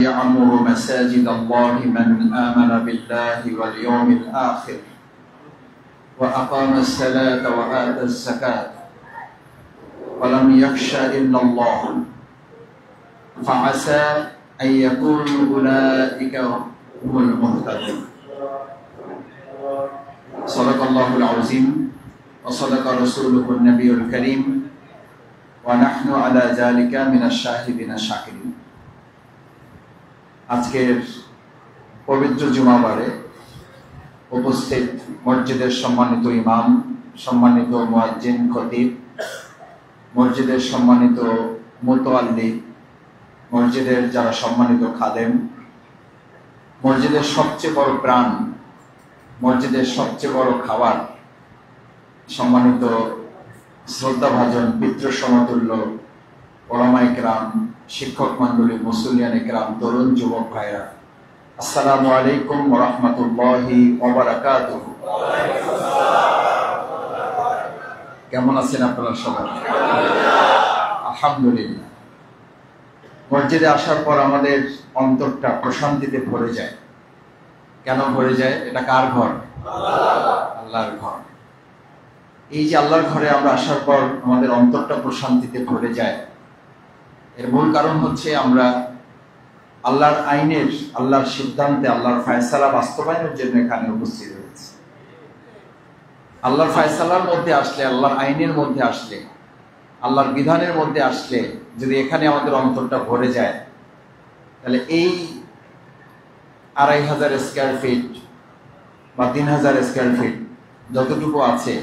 يعمر مساجد الله من آمن بالله واليوم الآخر وأقام الصلاة وآتى الزكاة ولم يخش إلا الله فعسى أن يكونوا أولئك هم المهتدون. صدق الله العظيم وصدق رسوله النبي الكريم ونحن على ذلك من الشاهدين الشاكرين. আজকের পবিত্র জুমাবারে উপস্থিত মসজিদের সম্মানিত ইমাম, সম্মানিত মুয়াজ্জিন, খতিব, মসজিদের সম্মানিত মুতাওয়াল্লি, মসজিদের যারা সম্মানিত খাদেম, মসজিদের সবচেয়ে বড় প্রাণ, মসজিদের সবচেয়ে বড় খাবার, সম্মানিত শ্রদ্ধাভাজন পিতৃ সমতুল্য ওলামায়ে কেরাম, শিক্ষক মণ্ডলী, মুসল্লিয়ানে কেরাম, তরুণ যুবক ভাইরা, আসসালামু আলাইকুম ওয়া রাহমাতুল্লাহি ওয়া বারাকাতুহু। কেমন আছেন আপনারা সবাই? আলহামদুলিল্লাহ। মসজিদে আসার পর আমাদের অন্তরটা প্রশান্তিতে ভরে যায়। কেন ভরে যায়? এটা কার ঘর? আল্লাহর ঘর। এই যে আল্লাহর ঘরে আমরা আসার পর আমাদের অন্তরটা প্রশান্তিতে ভরে যায়, এর মূল কারণ হচ্ছে আমরা আল্লাহর আইনের, আল্লাহর সিদ্ধান্তে, আল্লাহর ফায়সালা বাস্তবায়নের জন্য এখানে উপস্থিত হয়েছে। আল্লাহর ফায়সালার মধ্যে আসলে, আল্লাহর আইনের মধ্যে আসলে, আল্লাহর বিধানের মধ্যে আসলে যদি এখানে আমাদের অন্তরটা ভরে যায়, তাহলে এই ২,৫০০ স্কয়ার ফিট বা ৩,০০০ স্কয়ার ফিট যতটুকু আছে,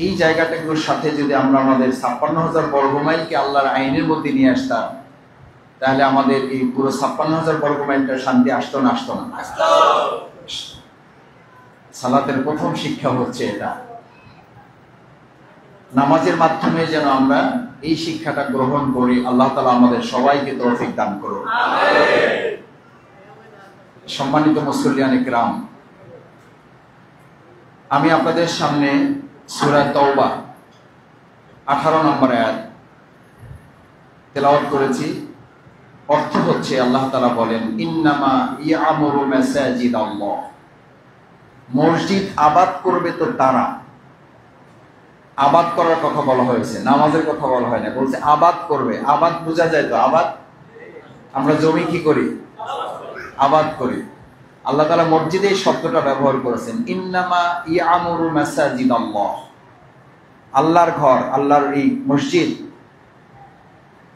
এই জায়গাটাগুলোর সাথে যদি আমরা আমাদের ৫৬,০০০ বর্গমাইলকে আল্লাহর আইনের মধ্যে নিয়ে আসতাম, তাহলে আমাদের এই পুরো ৫৬,০০০ বর্গমাইলটার শান্তি আসতো না? আসতো না? সালাতের প্রথম শিক্ষা হচ্ছে এটা। নামাজের মাধ্যমে যেন আমরা এই শিক্ষাটা গ্রহণ করি। আল্লাহ তাআলা আমাদের সবাইকে তৌফিক দান করুন। সম্মানিত মুসল্লিয়ানে কিরাম, আমি আপনাদের সামনে সূরা তাওবা ১৮ নম্বর আয়াত তেলাওয়াত করেছি। অর্থ হচ্ছে, আল্লাহ তাআলা বলেন, ইন্নামা ইয়ামুরু মাসাজিদাল্লাহ, মসজিদ আবাদ করবে তো তারা। আবাদ করার কথা বলা হয়েছে, নামাজের কথা বলা হয় না, বলছে আবাদ করবে। আবাদ বোঝা যায় তো? আবাদ, আমরা জমি কি করি? আবাদ করি। আল্লাহ তাআলা মসজিদে এই শব্দটা ব্যবহার করেছেন, ইন্নামা ইয়ামুরু মাসাজিদাল্লাহ, আল্লাহর ঘর, আল্লাহর এই মসজিদ,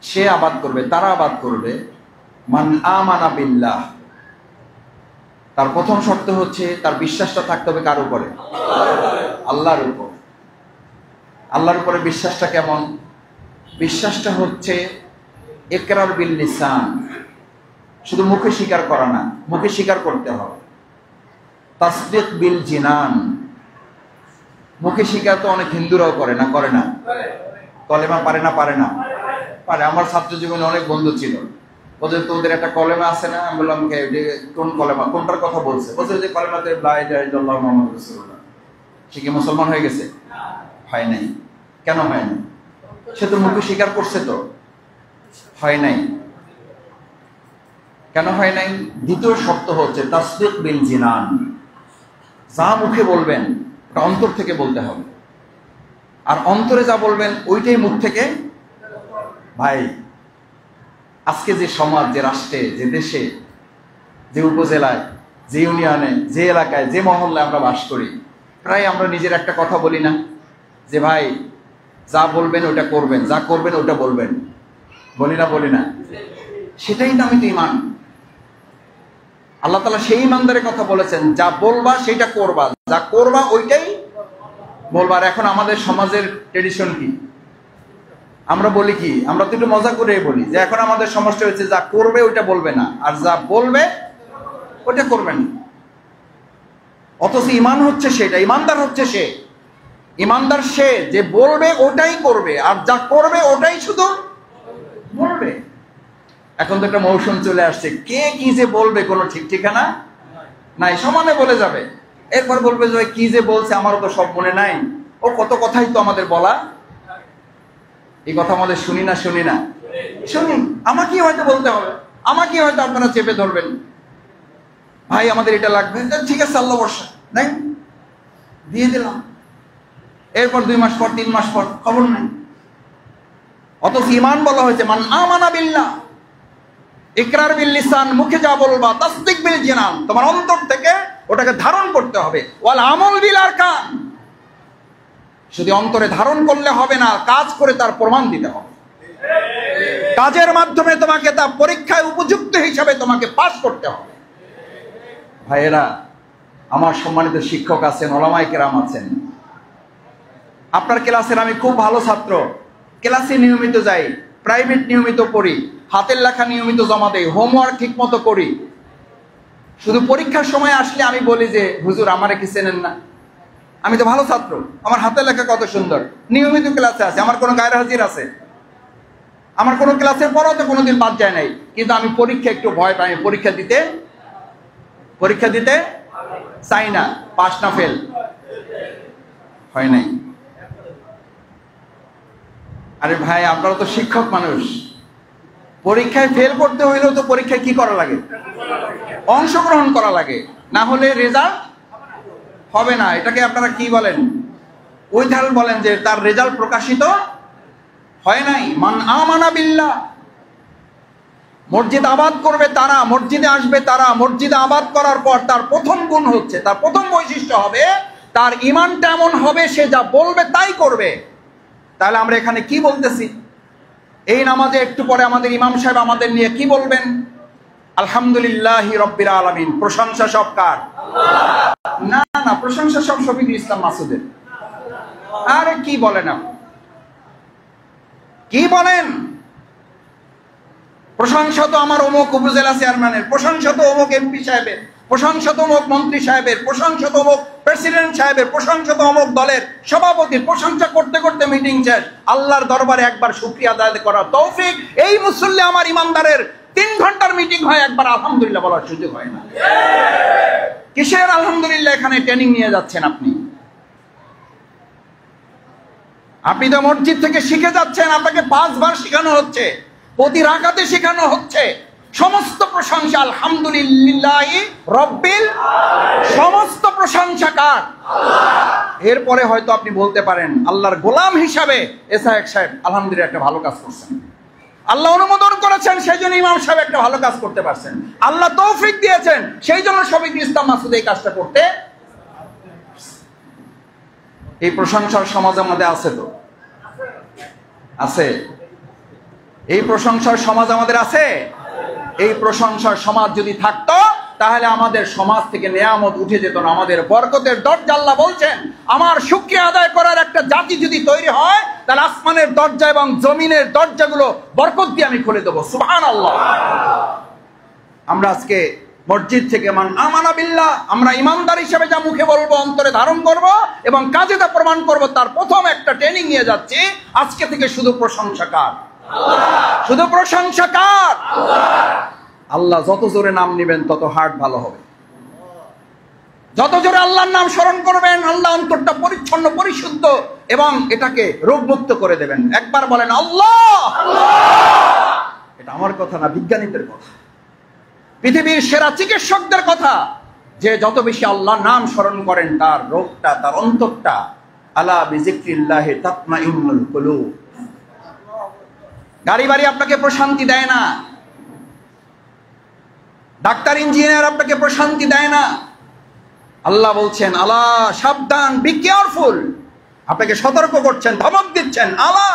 সে আবাদ করবে, তারা আবাদ করবে। মান আমানা বিল্লাহ, তার প্রথম শর্ত হচ্ছে তার বিশ্বাসটা থাকতে হবে কার উপরে? আল্লাহর উপর। আল্লাহর উপরে বিশ্বাসটা কেমন? বিশ্বাসটা হচ্ছে ইকরার বিল লিসান, শুধু মুখে স্বীকার করা না, মুখে স্বীকার করতে হবে। তাসদিক বিল জিনান, মুখে স্বীকার তো অনেক হিন্দুরাও করে না? করে না? কলেমা পারে না? পারে না? পারে। আমার ছাত্র জীবনে অনেক বন্ধু ছিল, বলছে তোদের একটা কলেমা আছে না? আমি বললাম কোন কলেমা? কোনটার কথা বলছে? বলছে যে কলেমাতে লা ইলাহা ইল্লাল্লাহু মুহাম্মাদুর রাসূলুল্লাহ। সে কি মুসলমান হয়ে গেছে? হয় নাই। কেন হয় নাই? সে তো মুখে স্বীকার করছে তো। হয় নাই। কেন হয় নাই? দ্বিতীয় শর্ত হচ্ছে তাসদিক বিল জিনান, যা মুখে বলবেন ওটা অন্তর থেকে বলতে হবে। আর অন্তরে যা বলবেন ওইটাই মুখ থেকে। ভাই, আজকে যে সমাজ, যে রাষ্ট্রে, যে দেশে, যে উপজেলায়, যে ইউনিয়নে, যে এলাকায়, যে মহল্লায় আমরা বাস করি, প্রায় আমরা নিজের একটা কথা বলি না যে ভাই যা বলবেন ওটা করবেন, যা করবেন ওটা বলবেন? বলি না? বলি না? সেটাই নামিত ঈমান। আল্লাহ তাআলা সেই ঈমানদারের কথা বলেছেন, যা বলবা সেটা করবা, যা করবা ওইটাই বলবা। আর এখন আমাদের সমাজের ট্রেডিশন কি? আমরা বলি কি? আমরা তো একটু মজা করে বলি যে এখন আমাদের সমাজটা হচ্ছে যা করবে ওইটা বলবে না, আর যা বলবে ওইটা করবে না। অথচ ঈমান হচ্ছে সেটা, ঈমানদার হচ্ছে সে। ঈমানদার সে যে বলবে ওটাই করবে, আর যা করবে ওটাই শুধু বলবে। এখন তো একটা মৌসুম চলে আসছে, কে কি যে বলবে কোনো ঠিক ঠিকানা নাই, সমানে বলে যাবে। এরপর বলবে যে কি যে বলছে আমারও তো সব মনে নাই, ও কত কথাই তো আমাদের বলা। এই কথা আমাদের শুনি না? শুনি না? শুনি। আমাকেই হয়তো বলতে হবে, আমাকে হয়তো আপনারা চেপে ধরবেন, ভাই আমাদের এটা লাগবে, ঠিক আছে আল্লাহ বর্ষা দেখ দিয়ে দিলাম। এরপর 2 মাস পর 3 মাস পর খবর নাই। অথচ ঈমান বলা হয়েছে মান আমানা বিল্লাহ, ইকরার বিল লিসান, মুখে যা বলবা, তাসদিক বিল জিনান, তোমার অন্তর থেকে ওটাকে ধারণ করতে হবে। ওয়াল আমল বিল আরকান, শুধু অন্তরে ধারণ করলে হবে না, কাজ করে তার প্রমাণ দিতে হবে। কাজের মাধ্যমে তোমাকে তা পরীক্ষায় উপযুক্ত হিসাবে তোমাকে পাস করতে হবে। ভাইয়েরা, আমার সম্মানিত শিক্ষক আছেন, ওলামায়ে কেরাম আছেন, আপনার ক্লাসের আমি খুব ভালো ছাত্র, ক্লাসে নিয়মিত যাই, প্রাইভেট নিয়মিত পড়ি, হাতের লেখা নিয়মিত জমা দেই, হোমওয়ার্ক ঠিক মতো করি। শুধু পরীক্ষার সময় আসলে আমি বলি যে হুজুর আমারে কি চেনেন না, আমি তো ভালো ছাত্র, আমার হাতের লেখা কত সুন্দর, নিয়মিত ক্লাসে আছে, আমার কোনো গায়ের হাজির আছে, আমার কোনো ক্লাসের পড়াতে কোনোদিন বাদ যায় নাই। কিন্তু আমি পরীক্ষা একটু ভয় পাই, পরীক্ষা দিতে চাই না, পাস না ফেল হয় নাই। আরে ভাই, আপনারা তো শিক্ষক মানুষ, পরীক্ষায় ফেল করতে হইলেও তো পরীক্ষায় কি করা লাগে? অংশগ্রহণ করা লাগে, না হলে রেজাল্ট হবে না। এটাকে আপনারা কি বলেন? উইথহ্যাল্ড বলেন, যে তার রেজাল্ট প্রকাশিত হয় নাই। মান আমানা বিল্লাহ, মসজিদ আবাদ করবে তারা, মসজিদে আসবে তারা, মসজিদে আবাদ করার পর তার প্রথম গুণ হচ্ছে, তার প্রথম বৈশিষ্ট্য হবে তার ঈমানটা এমন হবে সে যা বলবে তাই করবে। তাহলে আমরা এখানে কি বলতেছি? এই নামাজে একটু পরে আমাদের ইমাম সাহেব আমাদের নিয়ে কি বলবেন? আলহামদুলিল্লাহি রাব্বিল আলামিন, প্রশংসা সব কার? না না, প্রশংসা সব শফিকুল ইসলাম মাসুদের। আরে কি বলেন আপনি, কি বলেন? প্রশংসা তো আমার অমুক উপজেলা চেয়ারম্যানের, প্রশংসা তো অমুক এমপি সাহেবের, প্রশংসা তো অমুক মন্ত্রী সাহেবের, প্রশংসা তো অমুক প্রেসিডেন্ট সাহেবের, প্রশংসা তো অমুক দলের সভাপতির। প্রশংসা করতে করতে মিটিং শেষ। আল্লাহর দরবারে একবার শুকরিয়া আদায় করার তৌফিক এই মুসল্লি আমার ইমানদারের 3 ঘন্টার মিটিং হয়, একবার আলহামদুলিল্লাহ বলার সুযোগ হয় না। কিসের আলহামদুলিল্লাহ? এখানে ট্রেনিং নিয়ে যাচ্ছেন আপনি, আপনি তো মসজিদ থেকে শিখে যাচ্ছেন, আপনাকে 5 বার শেখানো হচ্ছে, প্রতি রাকাতে শেখানো হচ্ছে সমস্ত প্রশংসা আলহামদুলিল্লাহি রাব্বিল, সমস্ত প্রশংসা কার? এরপরে হয়তো আপনি বলতে পারেন আল্লাহর গোলাম হিসাবে এসায়েক সাহেব আলহামদুলিল্লাহ একটা ভালো কাজ করছেন, আল্লাহ অনুমোদন করেছেন সেই জন্য ইমাম সাহেব একটা ভালো কাজ করতে পারছেন, আল্লাহ তৌফিক দিয়েছেন সেই জন্য শফিকুল ইসলাম মাসুদ এই কাজটা করতে। এই প্রশংসার সমাজ আমাদের আছে তো? আছে? এই প্রশংসার সমাজ আমাদের আছে? এই প্রশংসার সমাজ যদি থাকতো তাহলে আমাদের সমাজ থেকে নেয়ামত উঠে যেত না, আমাদের বরকতের দরজা, আল্লাহ বলছেন আমার শুকরিয়া আদায় করার একটা জাতি যদি তৈরি হয় তাহলে আসমানের দরজা এবং জমিনের দরজাগুলো বরকত দিয়ে আমি খুলে দেবো। সুবহানাল্লাহ। আমরা আজকে মসজিদ থেকে মান আমানা বিল্লাহ, আমরা ইমানদার হিসেবে যা মুখে বলবো অন্তরে ধারণ করব এবং কাজে তা প্রমাণ করব, তার প্রথম একটা ট্রেনিং নিয়ে যাচ্ছি। আজকে থেকে শুধু প্রশংসা কার? শুধু প্রশংসা কার? আল্লাহ। যত জোরে নাম নেবেন তত হার্ট ভালো হবে, যত জোরে আল্লাহর নাম স্মরণ করবেন আল্লাহ অন্তরটা পরিচ্ছন্ন পরিশুদ্ধ এবং এটাকে রোগমুক্ত করে দেবেন। একবার বলেন আল্লাহ। এটা আমার কথা না, বিজ্ঞানীদের কথা, পৃথিবীর সেরা চিকিৎসকদের কথা, যে যত বেশি আল্লাহর নাম স্মরণ করেন তার রোগটা, তার অন্তরটা, আলা বিযিকরিল্লাহি তাতমাইন্নুল কুলুব। গাড়ি বাড়ি আপনাকে প্রশান্তি দেয় না, ডাক্তার ইঞ্জিনিয়ার আপনাকে প্রশান্তি দেয় না। আল্লাহ বলছেন আলা সাবধান, বি কেয়ারফুল, আপনাকে সতর্ক করছেন, ধমক দিচ্ছেন। আলা,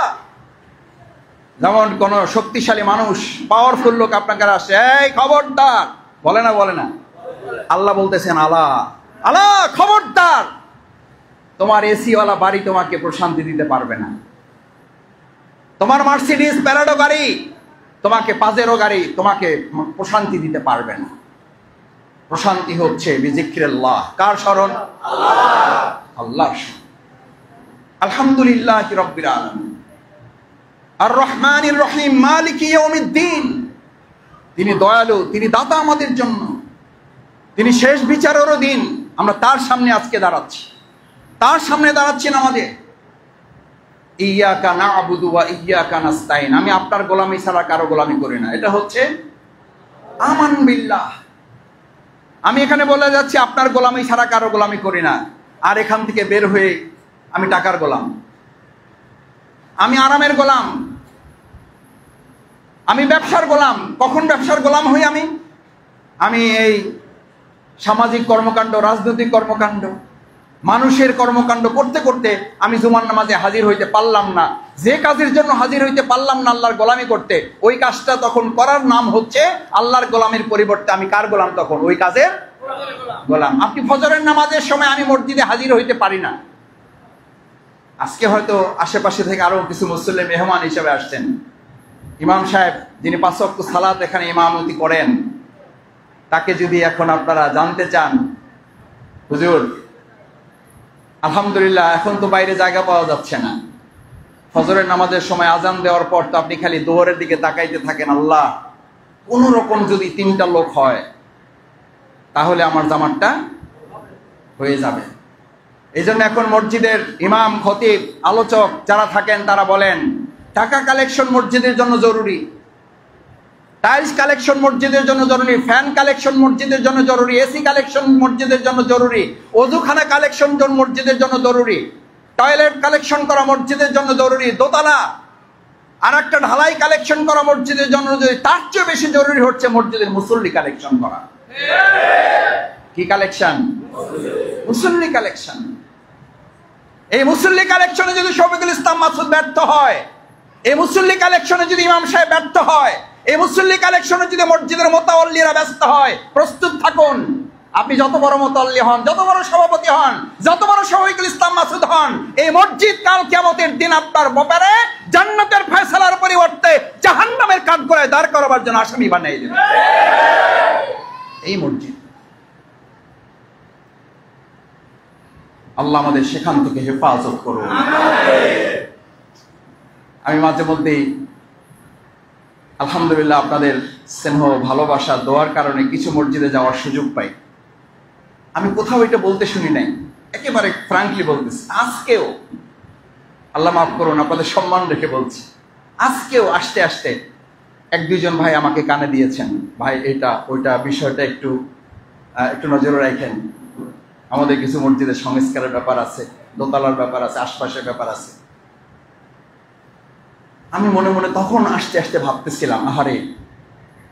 যেমন কোন শক্তিশালী মানুষ, পাওয়ারফুল লোক আপনাকে আসে, এই খবরদার, বলে না? বলে না? আল্লাহ বলতেছেন আলা, আলা খবরদার, তোমার এসিওয়ালা বাড়ি তোমাকে প্রশান্তি দিতে পারবে না, তোমার মার্সিডিজ প্যারাডো গাড়ি, তোমাকে পাজেরো গাড়ি তোমাকে প্রশান্তি দিতে পারবে না। প্রশান্তি হচ্ছে বিযিকরিল্লাহ। কার স্মরণ? আল্লাহ। আলহামদুলিল্লাহি রাব্বিল আলামিন, আর রহমানির রহিম, মালিকি ইয়াউমিদ্দিন। তিনি দয়ালু, তিনি দাতা আমাদের জন্য, তিনি শেষ বিচারেরও দিন। আমরা তার সামনে আজকে দাঁড়াচ্ছি, তার সামনে দাঁড়াচ্ছি নামাজে। ইয়্যাকা না'বুদু ওয়া ইয়্যাকা নাস্তাইন, আমি আপনার গোলামি ছাড়া কারো গোলামি করি না। এটা হচ্ছে আমান বিল্লাহ। আমি এখানে বলে যাচ্ছি আপনার গোলামি ছাড়া কারো গোলামি করি না, আর এখান থেকে বের হয়ে আমি টাকার গোলাম, আমি আরামের গোলাম, আমি ব্যবসার গোলাম। কখন ব্যবসার গোলাম হই আমি এই সামাজিক কর্মকাণ্ড, রাজনৈতিক কর্মকাণ্ড, মানুষের কর্মকাণ্ড করতে করতে আমি জুমার নামাজে হাজির হইতে পারলাম না। যে কাজের জন্য হাজির হইতে পারলাম না আল্লাহর গোলামি করতে, ওই কাজটা তখন করার নাম হচ্ছে আল্লাহর গোলামির পরিবর্তে আমি কার গোলাম? তখন ওই কাজের গোলাম। আপনি ফজরের নামাজের সময় আমি মসজিদে হাজির হইতে পারি না। আজকে হয়তো আশেপাশে থেকে আরো কিছু মুসল্লি মেহমান হিসেবে আসছেন। ইমাম সাহেব যিনি 5 ওয়াক্ত সালাত এখানে ইমামতি করেন, তাকে যদি এখন আপনারা জানতে চান, হুজুর আলহামদুলিল্লাহ এখন তো বাইরে জায়গা পাওয়া যাচ্ছে না, ফজরের নামাজের সময় আজান দেওয়ার পর তো আপনি খালি দুয়ারের দিকে তাকাইতে থাকেন, আল্লাহ কোন রকম যদি 3টা লোক হয় তাহলে আমার জামাতটা হয়ে যাবে। এই জন্য এখন মসজিদের ইমাম, খতিব, আলোচক যারা থাকেন তারা বলেন টাকা কালেকশন মসজিদের জন্য জরুরি, টাইলস কালেকশন মসজিদের জন্য জরুরি, ফ্যান কালেকশন মসজিদের জন্য জরুরি, এসি কালেকশন মসজিদের জন্য জরুরি, অজুখানা কালেকশন মসজিদের জন্য জরুরি, টয়লেট কালেকশন করা মসজিদের জন্য জরুরি, দোতলা আর একটা ঢালাই কালেকশন করা মসজিদের জন্য জরুরি। তার চেয়ে বেশি জরুরি হচ্ছে মসজিদের মুসল্লি কালেকশন করা। কি কালেকশন? মুসল্লি কালেকশন। এই মুসল্লি কালেকশনে যদি শফিকুল ইসলাম মাসুদ ব্যর্থ হয়, এই মুসল্লি কালেকশনে যদি ইমাম সাহেব ব্যর্থ হয়, এই মুসল্লি কালেকশনে যদি মসজিদের মোতাওয়াল্লিরা ব্যস্ত হয়, প্রস্তুত থাকুন। আপনি যত বড় মোতাওয়াল্লি হন, যত বড় সভাপতি হন, যত বড় শফিকুল ইসলাম মাসুদ হন, এই মসজিদ কাল কিয়ামতের দিন আপনার ব্যাপারে জান্নাতের ফয়সালার পরিবর্তে জাহান্নামের কাঠগড়ায় দাঁড় করাবার জন্য আসামি বানিয়ে দেবে এই মসজিদ। আল্লাহ আমাদের সেখান থেকে হেফাজত করুন। আমি মাঝে মধ্যেই আলহামদুলিল্লাহ আপনাদের স্নেহ, ভালোবাসা, দোয়ার কারণে কিছু মসজিদে যাওয়ার সুযোগ পাই। আমি কোথাও এটা বলতে শুনি নাই, একেবারে ফ্রাঙ্কলি বলতেছি। আজকেও আল্লাহ মাফ করুন, আপনাদের সম্মান রেখে বলছি, আজকেও আসতে আসতে 1-2 জন ভাই আমাকে কানে দিয়েছেন, ভাই এটা ওইটা বিষয়টা একটু নজরে রাখেন। আমাদের কিছু মসজিদের সংস্কারের ব্যাপার আছে, দোতলার ব্যাপার আছে, আশপাশের ব্যাপার আছে। আমি মনে মনে তখন আসতে আসতে ভাবতেছিলাম, আহারে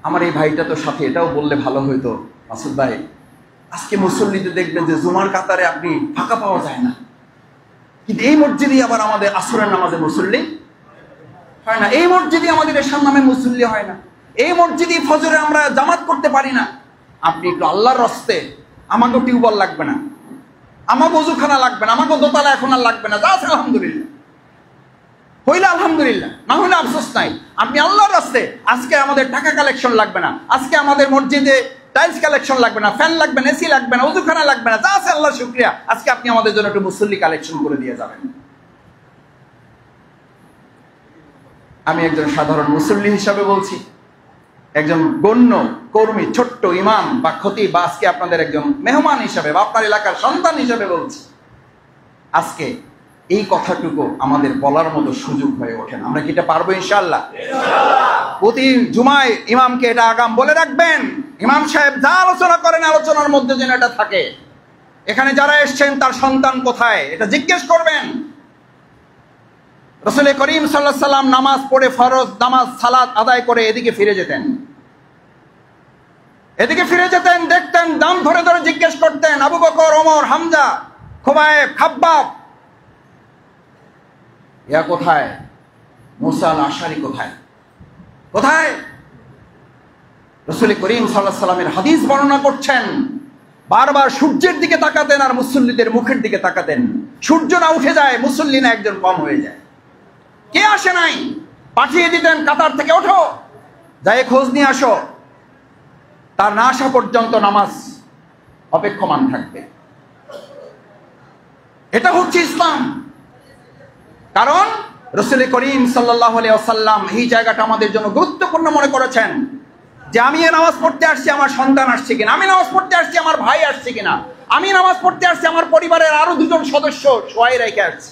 আমার এই ভাইটা তো সাথে এটাও বললে ভালো হইতো, মাসুদ ভাই আজকে মুসল্লিতে দেখবেন যে জুমার কাতারে আপনি ফাঁকা পাওয়া যায় না, কিন্তু এই মসজিদেই আবার আমাদের আসরের নামাজে মুসল্লি হয় না, এই মসজিদে আমাদের এশার নামে মুসল্লি হয় না, এই মসজিদে ফজরে আমরা জামাত করতে পারি না। আপনি একটু আল্লাহর রাস্তে, আমাকেও টিউবওয়েল লাগবে না, আমাকে ওযুখানা লাগবে না, আমাকে দোতলা এখন আর লাগবে না, যা আছে আলহামদুলিল্লাহ, হইলে আলহামদুলিল্লাহ, না হলে আফসোস নাই। আপনি আল্লাহর রাস্তে, আজকে আমাদের টাকা কালেকশন লাগবে না, আজকে আমাদের মসজিদে টাইলস কালেকশন লাগবে না, ফ্যান লাগবে না, এসি লাগবে না, ওযুখানা লাগবে না, যা আছে আল্লাহর শুকরিয়া, আজকে আপনি আমাদের জন্য একটু মুসল্লি কালেকশন করে দিয়ে যাবেন। আমি একজন সাধারণ মুসল্লি হিসাবে বলছি, একজন গণ্য কর্মী, ছোট্ট ইমাম বা খতিব বা আজকে আপনাদের একজন মেহমান হিসাবে বা আপনার এলাকার সন্তান হিসাবে বলছি, আজকে এই কথাটুকু আমাদের বলার মতো সুযোগ হয়ে ওঠে না। আমরা কি এটা পারবো? ইনশাআল্লাহ। প্রতি জুমায় ইমামকে এটা আগাম বলে রাখবেন, ইমাম সাহেব যা আলোচনা করেন আলোচনার মধ্যে যেন এটা থাকে। এখানে যারা এসছেন তার সন্তান কোথায় এটা জিজ্ঞেস করবেন। রাসূল করিম সাল্লাল্লাহু আলাইহি সাল্লাম নামাজ পড়ে, ফরজ নামাজ সালাত আদায় করে এদিকে ফিরে যেতেন, দেখতেন, দাম ধরে ধরে জিজ্ঞেস করতেন, আবু বকর, ওমর, হামজা, খুবাইব, খাব্বাব, ইয়া কোথায়? মুসা আল আশআরী কোথায়? রাসূল করিম সাল্লাল্লাহু আলাইহি সাল্লামের হাদিস বর্ণনা করছেন, বারবার সূর্যের দিকে তাকাতেন আর মুসল্লিদের মুখের দিকে তাকাতেন। সূর্য না উঠে যায়, মুসল্লি না একজন কম হয়ে যায়। কে আসে নাই পাঠিয়ে দিতেন কাতার থেকে, ওঠো যাই খোঁজ নিয়ে আসো, তার না আসা পর্যন্ত নামাজ অপেক্ষমান থাকবে। এটা হচ্ছে ইসলাম। কারণ রাসূল করিম সাল্লাল্লাহু আলাইহি ওয়াসাল্লাম এই জায়গাটা আমাদের জন্য গুরুত্বপূর্ণ মনে করেছেন যে আমি নামাজ পড়তে আসছি, আমার সন্তান আসছে কিনা, আমি নামাজ পড়তে আসছি, আমার ভাই আসছে কিনা, আমি নামাজ পড়তে আসছি, আমার পরিবারের আরো 2 জন সদস্য সবাই রেখে আসছে,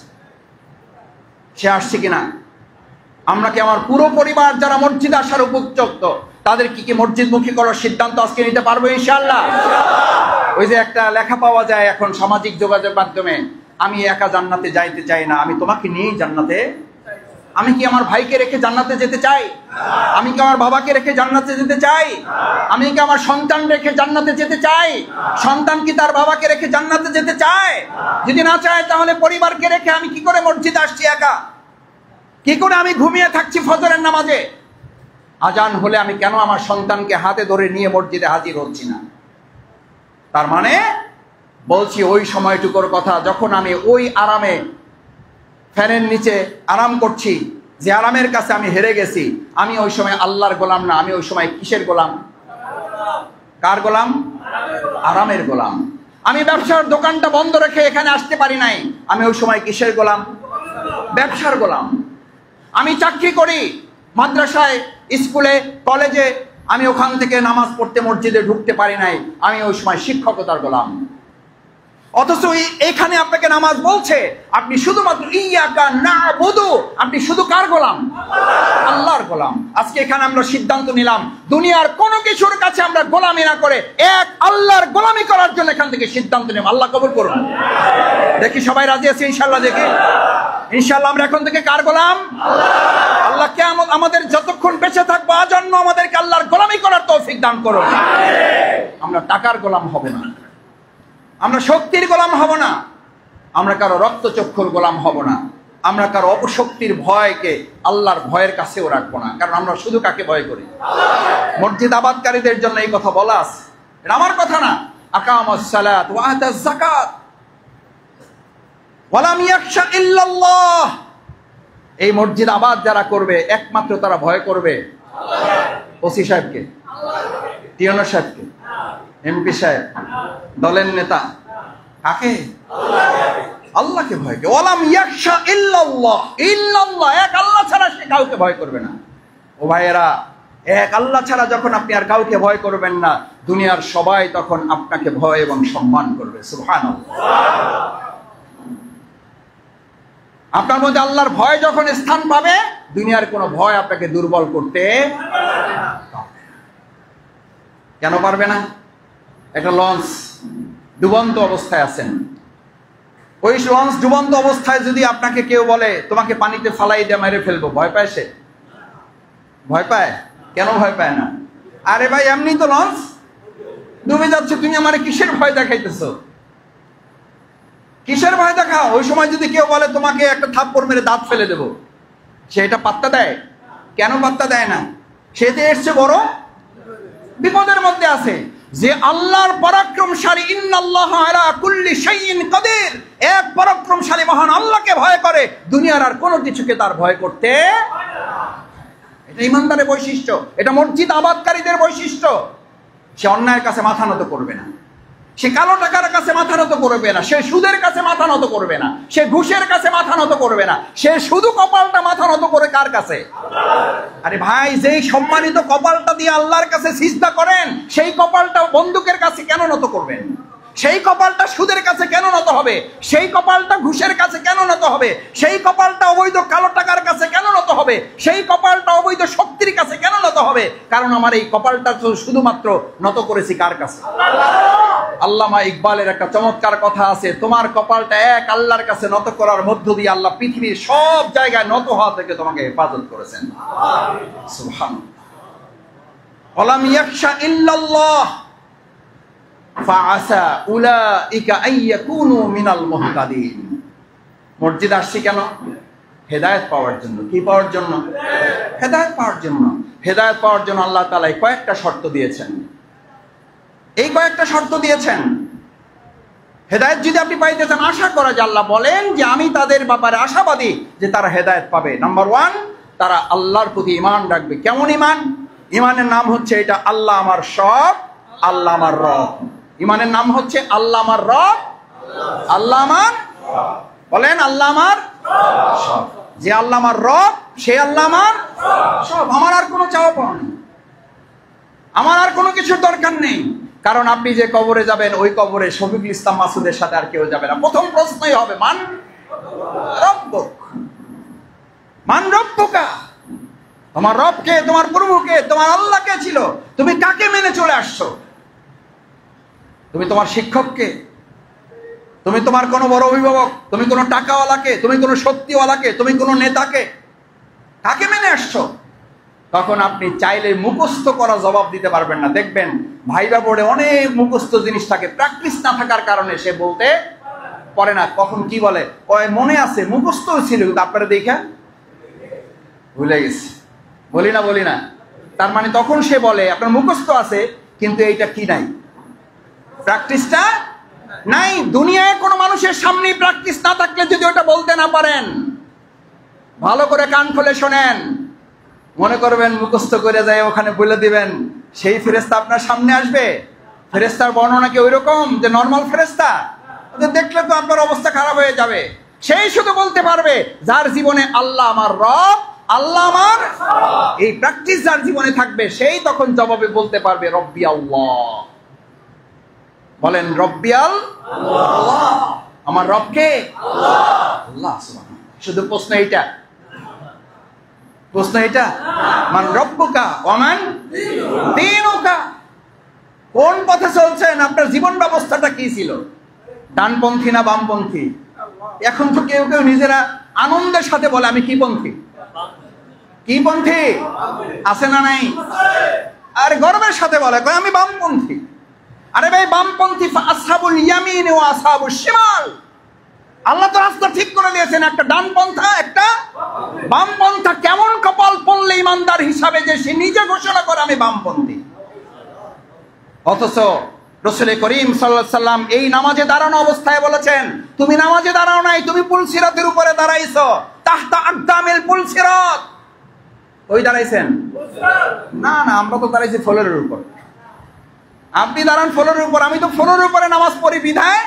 সে আসছে কিনা। আমরা কি আমার পুরো পরিবার যারা মসজিদে আসার উপযুক্ত তাদের কি মসজিদমুখী করার সিদ্ধান্ত আজকে নিতে পারবো ইনশাআল্লাহ? ওই যে একটা লেখা পাওয়া যায় এখন সামাজিক যোগাযোগ মাধ্যমে, আমি একা জান্নাতে যাইতে চাই না, আমি তোমাকে নিয়েই জান্নাতে। আমি কি আমার ভাইকে রেখে জান্নাতে যেতে চাই? আমি কি আমার বাবাকে রেখে জান্নাতে যেতে চাই? আমি কি আমার সন্তান রেখে জান্নাতে যেতে চাই? সন্তান কি তার বাবাকে রেখে জান্নাতে যেতে চায়? যদি না চায় তাহলে পরিবারকে রেখে আমি কি করে মসজিদে আসছি একা? কি করে আমি ঘুমিয়ে থাকছি ফজরের নামাজে? আজান হলে আমি কেন আমার সন্তানকে হাতে ধরে নিয়ে মসজিদে হাজির হচ্ছি না? তার মানে বলছি ওই সময়টুকুর কথা যখন আমি ওই আরামে ফ্যানের নিচে আরাম করছি, যে আরামের কাছে আমি হেরে গেছি, আমি ওই সময় আল্লাহর গোলাম না, আমি ওই সময় কিসের গোলাম? কার গোলাম? আরামের গোলাম। আমি ব্যবসার দোকানটা বন্ধ রেখে এখানে আসতে পারি নাই, আমি ওই সময় কিসের গোলাম? ব্যবসার গোলাম। আমি চাকরি করি মাদ্রাসায়, স্কুলে, কলেজে, আমি ওখান থেকে নামাজ পড়তে মসজিদে ঢুকতে পারি নাই, আমি ওই সময় শিক্ষকতার গোলাম। অথচ এখানে আপনাকে নামাজ বলছে, আপনি শুধুমাত্র ইয়াকা না'বুদু, আপনি শুধু কার গোলাম? আল্লাহর গোলাম। আজকে এখানে আমরা সিদ্ধান্ত নিলাম দুনিয়ার কোনো কিছুর কাছে আমরা গোলামি না করে এক আল্লাহর গোলামি করার জন্য এখান থেকে সিদ্ধান্ত নিলাম। আল্লাহ কবুল করুন। দেখি সবাই রাজি আছে ইনশাআল্লাহ? দেখি ইনশাআল্লাহ আমরা এখন থেকে কার গোলাম? আল্লাহ কিয়ামত আমাদের যতক্ষণ বেঁচে থাকবো আজন্য আমাদেরকে আল্লাহর গোলামি করার তৌফিক দান করুন। আমরা টাকার গোলাম হব না, আমরা শক্তির গোলাম হব না, আমরা কারো রক্তচক্ষুর গোলাম হব না, আমরা কারো অপশক্তির ভয়কে আল্লাহর ভয়ের কাছেও রাখবো না। কারণ আমরা শুধু কাকে ভয় করি? মসজিদ আবাদকারীদের জন্য এই কথা বলা আছে, এটা আমার কথা না। আকামাস সালাত ওয়া আতাজ যাকাত ওয়া লাম ইয়াখশা ইল্লাল্লাহ। এই মসজিদ আবাদ যারা করবে একমাত্র তারা ভয় করবে ওসি সাহেবকে, টিওনো সাহেবকে, এমপি সাহেব, দলের নেতা, কাকে? আল্লাহকে ভয় করে। ওয়ালাম ইয়াখশা ইল্লাল্লাহ, ইল্লাল্লাহ, এক আল্লাহ ছাড়া সে কাউকে ভয় করবে না। ও ভাইয়েরা, এক আল্লাহ ছাড়া যখন আপনি আর কাউকে ভয় করবেন না, দুনিয়ার সবাই তখন আপনাকে ভয় এবং সম্মান করবে। সুবহানাল্লাহ। আপনার মধ্যে আল্লাহর ভয় যখন স্থান পাবে, দুনিয়ার কোনো ভয় আপনাকে দুর্বল করতে কেন পারবে না? একটা লঞ্চ ডুবন্ত অবস্থায় আছেন, ওই লঞ্চ ডুবন্ত অবস্থায় যদি আপনাকে কেউ বলে তোমাকে পানিতে ফালাই দিয়ে মেরে ফেলবো, ভয় পায় সে? ভয় পায়? কেন ভয় পায় না? আরে ভাই এমনি তো লঞ্চ ডুবে যাচ্ছে, তুমি আমারে কিসের ভয় দেখাইতেছো? কিসের ভয় দেখাও? ওই সময় যদি কেউ বলে তোমাকে একটা থাপ্পড় মেরে দাঁত ফেলে দেবো, সে এটা পাত্তা দেয়? কেন পাত্তা দেয় না? সে যে এসছে বড় বিপদের মধ্যে আছে। যে আল্লাহর পরাক্রমশালী, ইন্নাল্লাহা আলা কুল্লি শাইইন কাদির, এক পরাক্রমশালী মহান আল্লাহকে ভয় করে, দুনিয়ার আর কোনো কিছুকে তার ভয় করতে। এটা ইমানদারের বৈশিষ্ট্য, এটা মসজিদ আবাদকারীদের বৈশিষ্ট্য। সে অন্যায়ের কাছে মাথা নত করবে না, সে কালো টাকার কাছে মাথা নত করবে না, সে সুদের কাছে মাথা নত করবে না, সে ঘুষের কাছে মাথা নত করবে না, সে শুধু কপালটা মাথা নত করে কার কাছে? আরে ভাই, যেই সম্মানিত কপালটা দিয়ে আল্লাহর কাছে সিজদা করেন, সেই কপালটা বন্দুকের কাছে কেন নত করবেন? সেই কপালটা সুদের কাছে কেন নত হবে? সেই কপালটা ঘুষের কাছে কেন নত হবে? সেই কপালটা অবৈধ কালো টাকার কাছে কেন নত হবে? সেই কপালটা অবৈধ শক্তির কাছে কেন নত হবে? কারণ আমার এই কপালটা শুধুমাত্র নত করেছি কার কাছে? আল্লামা ইকবালের একটা চমৎকার কথা আছে, তোমার কপালটা এক আল্লাহর কাছে নত করার মধ্য দিয়ে আল্লাহ পৃথিবীর সব জায়গায় নত হওয়া থেকে তোমাকে হেফাজত করেছেন। সুবহানাল্লাহ। ওয়ালাম ইয়াখশা ইল্লাল্লাহ ফাআসা উলাইকা আইয়াকুনু মিনাল মুহতাদিন। মসজিদ আসছি কেন? হেদায়েত পাওয়ার জন্য। কি পাওয়ার জন্য? হেদায়েত পাওয়ার জন্য। হেদায়েত পাওয়ার জন্য আল্লাহ তাআলা কয়েকটা শর্ত দিয়েছেন। এই কয়েকটা শর্ত দিয়েছেন। হেদায়েত যদি আপনি পাইতে চান, আশা করা যায়, আল্লাহ বলেন যে আমি তাদের ব্যাপারে আশাবাদী যে তারা হেদায়েত পাবে। নাম্বার 1, তারা আল্লাহর প্রতি ঈমান রাখবে। কেমন ঈমান? ঈমানের নাম হচ্ছে এটা, আল্লাহ আমার সব, আল্লাহ আমার রব। ঈমানের নাম হচ্ছে আল্লাহ আমার রব, আল্লাহ আমার, বলেন আল্লাহ আমার সব। যে আল্লাহ আমার রব, সে আল্লাহ আমার সব। আমার আর কোনো চাওয়া পাওয়া নেই, আমার আর কোনো কিছুর দরকার নেই। কারণ আপনি যে কবরে যাবেন, ওই কবরে শফিকুল ইসলাম মাসুদের সাথে আর কেউ যাবে না। প্রথম প্রশ্নই হবে মান রব্বুক, মান রব্বুকা। তোমার রবকে, তোমার প্রভুকে, তোমার আল্লাহকে ছিল, তুমি কাকে মেনে চলে আসছো? তুমি তোমার শিক্ষককে, তুমি তোমার কোনো বড় অভিভাবক, তুমি কোনো টাকাওয়ালাকে, তুমি কোনো শক্তিওয়ালাকে, তুমি কোনো নেতাকে, কাকে মেনে আসছো? তখন আপনি চাইলে মুখস্থ করা জবাব দিতে পারবেন না। দেখবেন ভাইবা বোর্ডে অনেক মুখস্থ জিনিস থাকে, প্র্যাকটিস না থাকার কারণে সে বলতে পারে না। কখন কি বলে, কয় মনে আছে, মুখস্থ ছিল, কিন্তু আপনারা দেখে ভুলে গেছি। বলি না, তার মানে তখন সে বলে আপনার মুখস্থ আছে, কিন্তু এইটা কি নাই, প্র্যাকটিসটা নাই। দুনিয়ায় কোনো মানুষের সামনে প্র্যাকটিস না থাকলে যদি ওটা বলতে না পারেন, ভালো করে কান খুলে শোনেন, মনে করবেন মুখস্থ করে যায় ওখানে বলে দিবেন, সেই ফেরেশতা আপনার সামনে আসবে। ফেরেশতার বর্ণনা কি ওইরকম যে নর্মাল ফেরেশতা? দেখলে তো আপনার অবস্থা খারাপ হয়ে যাবে। সেই শুধু বলতে পারবে যার জীবনে আল্লাহ আমার রব, আল্লাহ আমার, এই প্র্যাকটিস যার জীবনে থাকবে, সেই তখন জবাবে বলতে পারবে রব্বি আল্লাহ। বলেন রব্বি আল্লাহ, আমার রবকে আল্লাহ। শুধু প্রশ্ন এইটা, মান রব্বুকা ওমান দীনুকা, কোন পথে চলছেন, আপনার জীবন ব্যবস্থাটা কি ছিল, ডানপন্থী না বামপন্থী? এখন তো কেউ কেউ নিজেরা আনন্দের সাথে বলে আমি কি পন্থী আছে না নাই? আর গর্বের সাথে বলে আমি বামপন্থী। আরে ভাই, বামপন্থী আসহাবুল ইয়ামিন ওয়া আসহাবুশ শিমাল, আল্লাহ তো রাস্তা ঠিক করে দিয়েছেন, একটা ডানপন্থা একটা বামপন্থা। কেমন কপাল পড়লে ইমানদার হিসাবে যে সে নিজে ঘোষণা করে আমি বামপন্থী, অথচ রাসূল করিম সাল্লাল্লাহু আলাইহি সাল্লাম এই নামাজে দাঁড়ানো অবস্থায় বলেছেন তুমি নামাজে দাঁড়াও নাই, তুমি পুলসিরাতের উপরে দাঁড়াইছো, তাহতা আকদামিল পুলসিরাত। ওই দাঁড়াইছেন? না, আমরা তো দাঁড়াইছি ফ্লোরের উপর। আপনি দাঁড়ান ফ্লোরের উপর, আমি তো ফ্লোরের উপরে নামাজ পড়ি বিধায়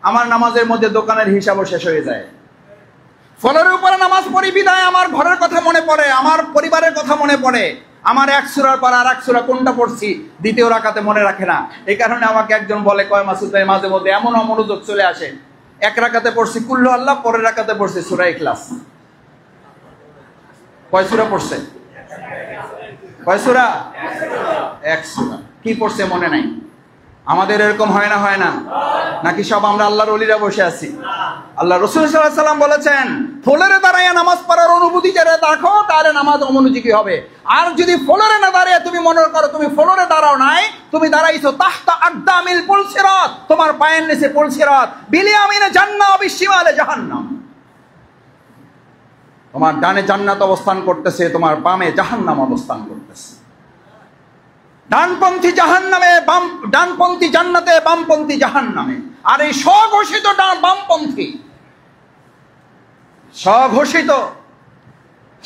আমার নামাজের মধ্যে দোকানের হিসাবও শেষ হয়ে যায়। ফ্লোরের উপরে নামাজ পড়ি বিধায় আমার ঘরের কথা মনে পড়ে, আমার পরিবারের কথা মনে পড়ে, আমার এক সূরার পর আর এক সূরা কোনটা পড়ছি দ্বিতীয় রাকাতে মনে রাখে না। এই কারণে আমাকে একজন বলে, কয় মাসুদ ভাই, মাঝে মধ্যে এমন অমনোযোগ চলে আসে, এক রাকাতে পড়ছি কুল্লু আল্লাহ, পরের রাকাতে পড়ছি সূরা ইখলাস। কয় সূরা পড়ছে? কয় সূরা? এক সূরা। কি পড়ছে মনে নাই। আমাদের এরকম হয় না? নাকি সব আমরা আল্লাহর ওলিরা বসে আছি? আল্লাহ রাসূল সাল্লাল্লাহু আলাইহি ওয়াসাল্লাম বলেছেন ফ্লোরে দাঁড়ায় নামাজ পড়ার অনুভূতি যারা দেখো তারে নামাজ অমনোযোগী হবে। আর যদি ফ্লোরে না দাঁড়িয়ে তুমি মনে করো তুমি ফ্লোরে দাঁড়াও নাই, তুমি দাঁড়াইছো তাহতা আকদামিল পুলসিরাত, তোমার পায়ের নিচে পুলসিরাত, বিলিয়ামিনে জান্নাহ বিশিমালে জাহান্নাম। তোমার ডানে জান্নাত অবস্থান করতেছে, তোমার বামে জাহান্নাম অবস্থান করতেছে। ডানপন্থী জাহান্নামে, ডানপন্থী জান্নাতে, বামপন্থী জাহান্নামে। আর এই স্বঘোষিত বামপন্থী, স্বঘোষিত,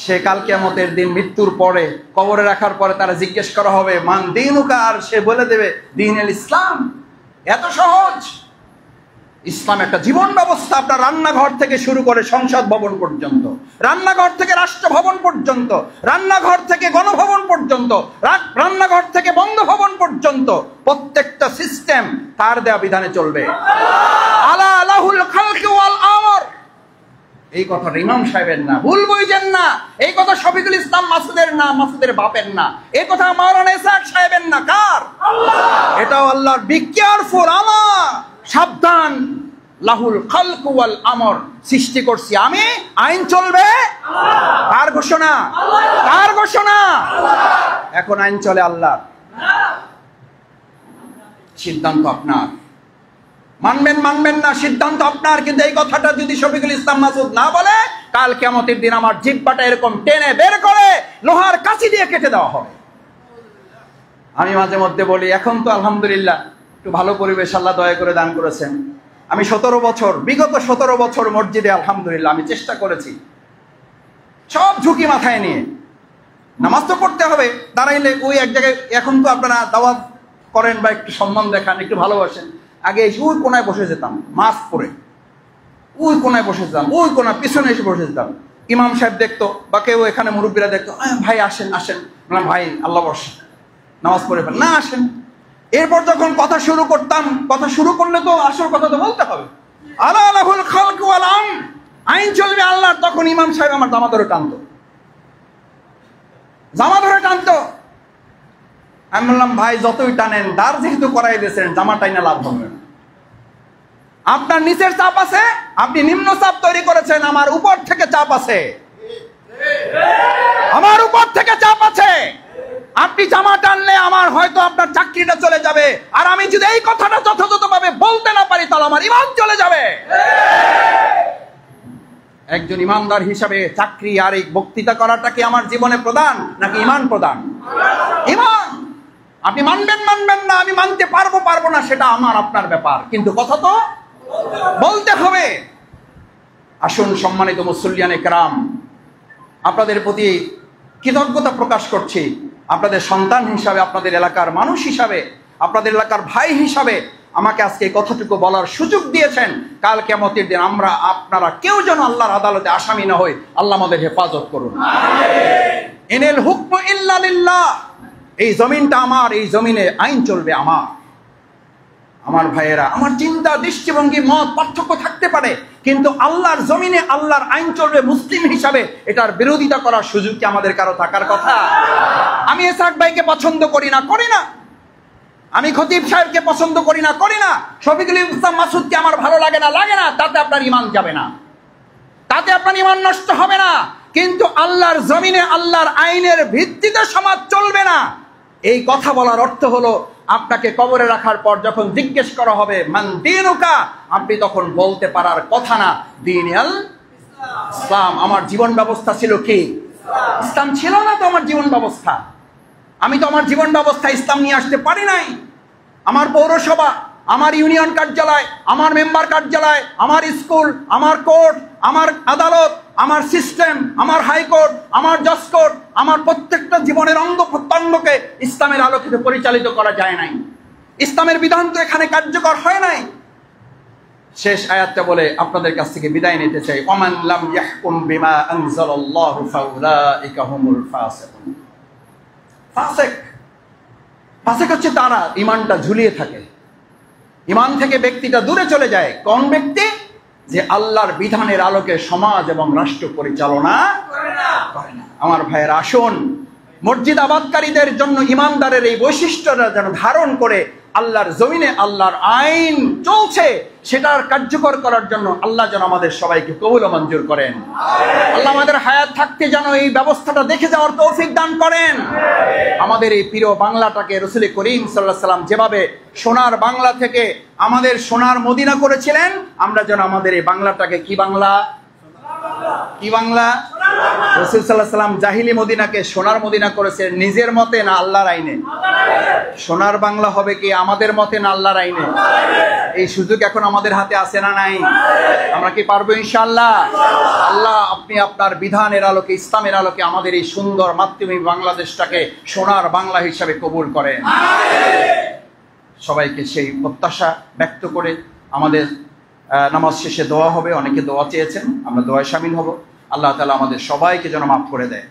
সে কাল কিয়ামতের দিন মৃত্যুর পরে কবরে রাখার পরে তারা জিজ্ঞেস করা হবে মান দীনুকা, আর সে বলে দেবে দীনুল ইসলাম। এত সহজ। ইসলাম একটা জীবন ব্যবস্থা। আপনার রান্নাঘর থেকে শুরু করে সংসদ ভবন পর্যন্ত, রান্নাঘর থেকে রাষ্ট্র ভবন পর্যন্ত, রান্নাঘর থেকে গণভবন পর্যন্ত, রান্নাঘর থেকে বঙ্গভবন পর্যন্ত প্রত্যেকটা সিস্টেম তার দেয়া বিধানে চলবে। আলা লাহুল খালকু ওয়াল আমর, এই কথাটা ইমাম সাহেবের না, ভুল বুঝেন না। এই কথা শফিকুল ইসলাম মাসুদের না, মাসুদের বাপের না। এই কথা মাওলানা ইসহাক সাহেবের না, কার? এটাও আল্লাহর। বি কেয়ারফুল, আল্লাহ সাবধান। লাহুল খালকু ওয়াল আমর, সৃষ্টি করছি আমি, আইন চলবে কার ঘোষণা? কার ঘোষণা? এখন আইন চলে আল্লাহর, সিদ্ধান্ত আপনার। মানবেন না, সিদ্ধান্ত আপনার। কিন্তু এই কথাটা যদি শফিকুল ইসলাম মাসুদ না বলে, কাল কিয়ামতের দিন আমার জিহ্বাটা এরকম টেনে বের করে লোহার কাঁচি দিয়ে কেটে দেওয়া হবে। আমি মাঝে মধ্যে বলি, এখন তো আলহামদুলিল্লাহ একটু ভালো পরিবেশ আল্লাহ দয়া করে দান করেছেন। আমি বিগত 17 বছর মসজিদে আলহামদুলিল্লাহ আমি চেষ্টা করেছি সব ঝুঁকি মাথায় নিয়ে। নামাজ তো পড়তে হবে, দাঁড়াইলে ওই এক জায়গায়। এখন তো আপনারা দাওয়াত করেন বা একটু সম্মান দেখান, একটু ভালোবাসেন। আগে এসে ওই কোনায় বসে যেতাম, মাস্ক পরে ওই কোনায় বসে যেতাম, ওই কোনা পিছনে এসে বসে যেতাম। ইমাম সাহেব দেখতো বা কেউ এখানে মুরব্বীরা দেখতো, ভাই আসেন। বললাম ভাই আল্লাহ বর্ষা, নামাজ পড়ে ফেল না, আসেন। এরপর যখন কথা শুরু করতাম, কথা শুরু করলে তো আসল কথা তো বলতে হবে। আলা লাহুল খালকু ওয়াল আমর, আইন চলবে আল্লাহর। তখন ইমাম সাহেব আমার দামা ধরে টানতো, জামা ধরে টানতো। আমি বললাম, ভাই যতই টানেন, দাঁড় যেহেতু করাই দিয়েছেন, জামা টাইনা লাভ হবে না। আপনার নিচের চাপ আছে, আপনি নিম্ন চাপ তৈরি করেছেন, আমার উপর থেকে চাপ আছে, আমার উপর থেকে চাপ আছে। আপনি জামা টানলে আমার হয়তো আপনার চাকরিটা চলে যাবে, আর আমি যদি এই কথাটা যথাযথভাবে বলতে না পারি তাহলে আমার ঈমান চলে যাবে। একজন ইমানদার হিসাবে চাকরি আর এই বক্তৃতা করাটা কি আমার জীবনে প্রধান নাকি ঈমান প্রধান? ঈমান। আপনি মানবেন না, আমি মানতে পারবো না, সেটা আমার আপনার ব্যাপার, কিন্তু কথা তো বলতে হবে। আসুন সম্মানিত মুসল্লিয়ানে কেরাম, আপনাদের প্রতি কৃতজ্ঞতা প্রকাশ করছি। আপনাদের সন্তান হিসাবে, আপনাদের এলাকার মানুষ হিসাবে, আপনাদের এলাকার ভাই হিসাবে আমাকে আজকে এই কথাটুকু বলার সুযোগ দিয়েছেন। কাল কিয়ামতের দিন আমরা আপনারা কেউ যেন আল্লাহর আদালতে আসামি না হই। আল্লাহ আমাদের হেফাজত করুন। ইনিল হুকমু ইল্লা লিল্লাহ। এই জমিনটা আমার, এই জমিনে আইন চলবে আমার। আমার ভাইয়েরা, আমার চিন্তা, দৃষ্টিভঙ্গি, মত পার্থক্য থাকতে পারে, কিন্তু আল্লাহর জমিনে আল্লাহর আইন চলবে মুসলিম হিসাবে, এটার বিরোধিতা করার সুযোগ কি আমাদের কারো থাকার কথা? আমি ইসহাক ভাইকে পছন্দ করি না, আমি খতিব সাহেবকে পছন্দ করি না, শফিকুল ইসলাম মাসুদকে আমার ভালো লাগে না, তাতে আপনার ঈমান যাবে না, তাতে আপনার ঈমান নষ্ট হবে না। কিন্তু আল্লাহর জমিনে আল্লাহর আইনের ভিত্তিতে সমাজ চলবে না, এই কথা বলার অর্থ হলো আপনাকে কবরে রাখার পর যখন জিজ্ঞেস করা হবে মান দীনুকা, আপনি তখন বলতে পারার কথা না দীনুল ইসলাম। আমার জীবন ব্যবস্থা ছিল কি? ইসলাম ছিল না তো আমার জীবন ব্যবস্থা। আমি তো আমার জীবন ব্যবস্থা ইসলাম নিয়ে আসতে পারি নাই। আমার পৌরসভা, আমার ইউনিয়ন কার্যালয়, আমার মেম্বার কার্যালয়, আমার স্কুল, আমার কোর্ট, আমার আদালত, আমার সিস্টেম, আমার হাইকোর্ট, আমার জজ কোর্ট, আমার প্রত্যেকটা জীবনের অঙ্গ প্রত্যঙ্গকে ইসলামের আলোকিতে পরিচালিত করা যায় নাই। ইসলামের বিধান তো এখানে কার্যকর হয় নাই। শেষ আয়াতটা বলে আপনাদের কাছ থেকে বিদায় নিতে চাই। ওমান লাম ইয়াহকুম বিমা আনজালাল্লাহু ফাউলাইকা হুমুল ফাসিকুন। ফাসিক হচ্ছে তারা ঈমানটা ঝুলিয়ে থাকে, ঈমান থেকে ব্যক্তিটা দূরে চলে যায়। কোন ব্যক্তি? যে আল্লাহর বিধানের আলোকে সমাজ এবং রাষ্ট্র পরিচালনা করে না। আমার ভাইয়েরা, আসুন মসজিদ আবাদকারীদের জন্য ঈমানদারের এই বৈশিষ্ট্যটা যেন ধারণ করে আল্লাহর জমিনে আল্লাহর আইন চলছে সেটার কার্যকর করার জন্য আল্লাহ যেন আমাদের সবাইকে কবুল ও মঞ্জুর করেন। আল্লাহ আমাদের হায়াত থাকতে যেন এই ব্যবস্থাটা দেখে যাওয়ার তৌফিক দান করেন। আমাদের এই প্রিয় বাংলাটাকে রাসূল করিম সাল্লাল্লাহু আলাইহি ওয়াসাল্লাম যেভাবে সোনার বাংলা থেকে আমাদের সোনার মদিনা করেছিলেন, আমরা যেন আমাদের এই বাংলাটাকে কি বাংলা? রাসূল সাল্লাল্লাহু আলাইহি ওয়াসাল্লাম জাহিলি মদিনাকে সোনার মদিনা করেছেন নিজের মতে না আল্লাহর আইনে? সোনার বাংলা হবে কি আমাদের মতে না আল্লাহর আইনে? এই সুযোগ এখন আমাদের হাতে আছে না নাই? আমরা কি পারবো ইনশাআল্লাহ? আল্লাহ আপনি আপনার বিধানের আলোকে, ইসলামের আলোকে আমাদের এই সুন্দর মাতৃভূমি বাংলাদেশটাকে সোনার বাংলা হিসাবে কবুল করেন। সবাইকে সেই প্রত্যাশা ব্যক্ত করে আমাদের নামাজ শেষে দোয়া হবে। অনেকে দোয়া চেয়েছেন, আমরা দোয়ায় শামিল হব। আল্লাহ তাআলা আমাদের সবাইকে যেন মাফ করে দেয়।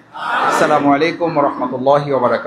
আসসালামু আলাইকুম ওয়া রাহমাতুল্লাহি ওয়া বারাকাতুহু।